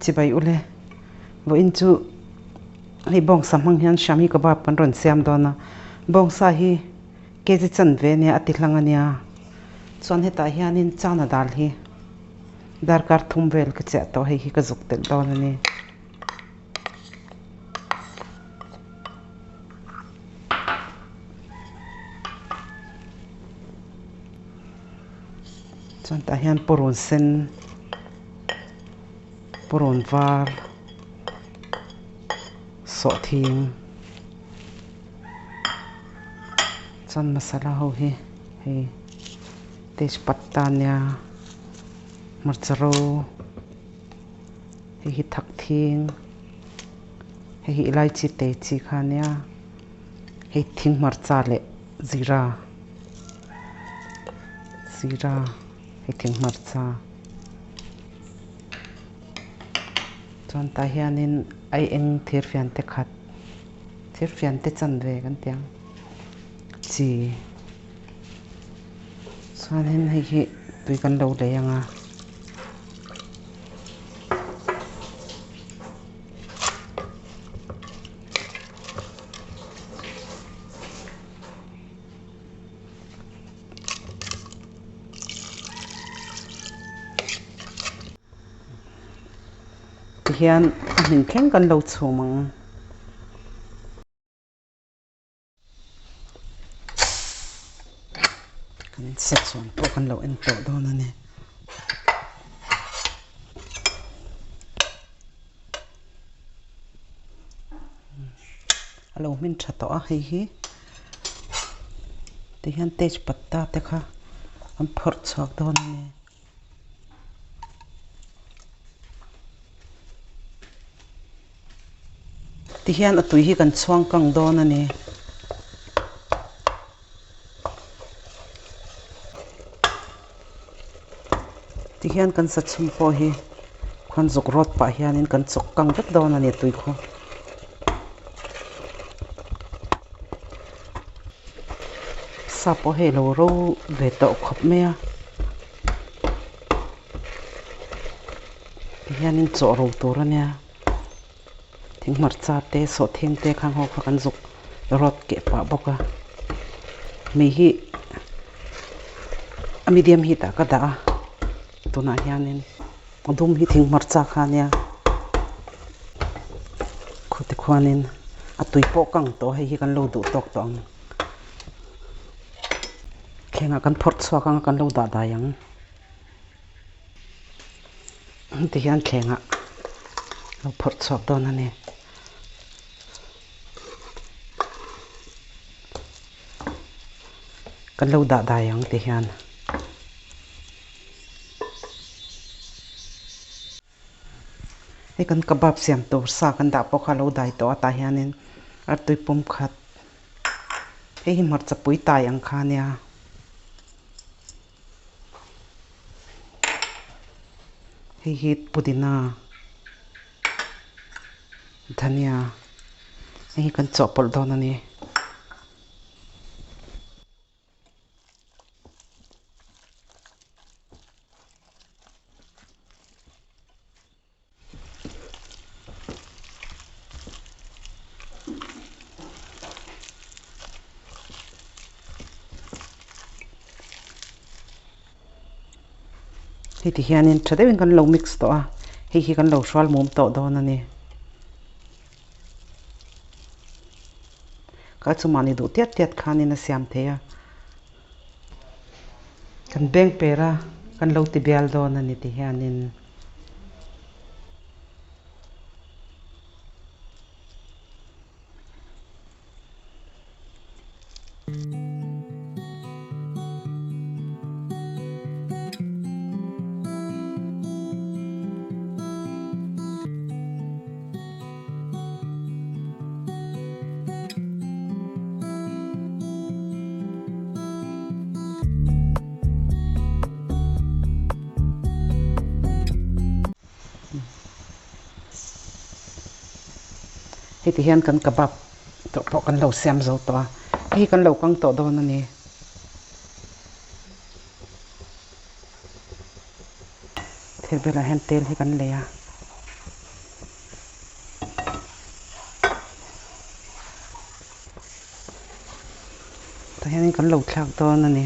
chỉ bay ule vô in chu hi Bawngsa mang hian Shami Kabab kan ron Siam dona Bawngsa hi kezi chan ve ne ati hlang ania chuan heta hianin Chana Dal hi darkar thum vel ka che to hi ka zuk tel don ani chuan ta hian purun sen purun var so thing chuan masala ho hi hei tejpatta nia marcharo hi thak thing hi ilaichi te chi khania hi thing marcha le zira hi thing marcha chuan ta hianin ai eng thir fian te khat thir fian te chan ve kan tiang chi chuan hin hi tui kan lo le anga hian mình khen kan lo chhumang kan set chuan po kan lo en to don ani alo min tha to a hi ti hian tejpatta te kha am phor chhak don ani ti hian atui hi kan chuang kang don ani ti hian kan sa chum po hi khan zuk rot pa hian in kan chuk kang vek don ani tui kho sa po he lo ro ve to khop me a ti hian in cho ro tur ania thing marcha te so thing te khang ho kan zuk rot ke pa boka mi hi medium hi ta ka da tuna hianin dum hi thing marcha khania khote khwanin atui po kang to hi kan lo du tok tong khenga kan phort chwa kang kan lo da da yang ti hian khenga lo phort chwa don ani kan lo da da yang ti hian kan kabab siam to sa kan da po kha lo dai to ata hianin atui pum khat hi marcha pui tai ang khania hi pudina dhania hi kan chopol don ani hi ti hianin thadewin kan lo mix to a hi kan lo hral mum to don ani ka chumani du tiat khanin a siam theya kan beng pera kan lo ti bial don ani ti hianin hi ti hian kan kabab to po kan lo siam zo to hi kan lo kang to don ani thir bela hen tel hi kan leya hian kan lo thlak dawn ani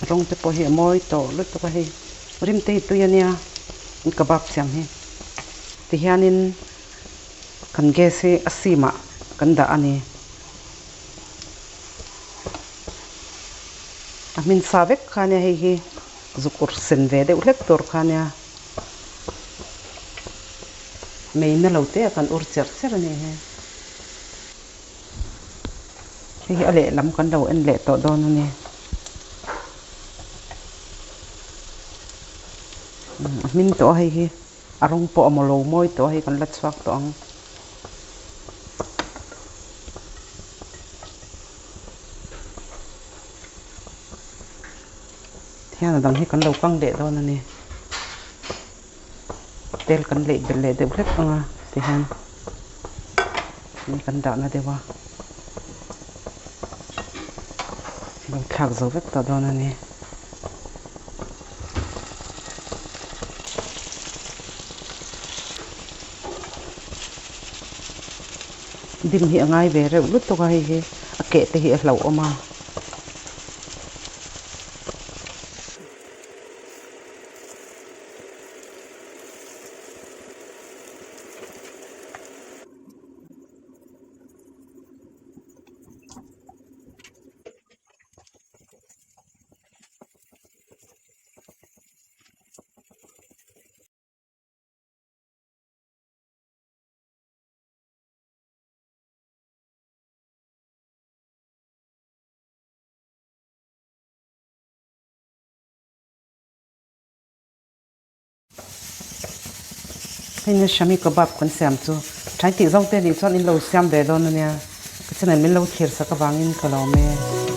rong te po hi moi to lut to ka hi rim te tu yania kabab siam hi ti hianin kan gese asima kan da ani amin savek khania hi zukur sen ve de ulek tor khania meina lote kan ur cher cher ani he hi ale lam kan lo en le to don ani min to hi arong po amolo moi to hi kan lat swak to ang hian dang hi kan lo kang de don ani tel kan le bel le de blek anga ti han ni kan da na dewa lo thak zo vek ta don ani dim hi angai ve re lut to ka hi ake te hi hlo oma hình như Shami Kabab con Siam chu trái tị rong tên thì chọn in lâu Siam về đó nè cái chân này mình lâu thiệt sao các bạn in cả lâu mê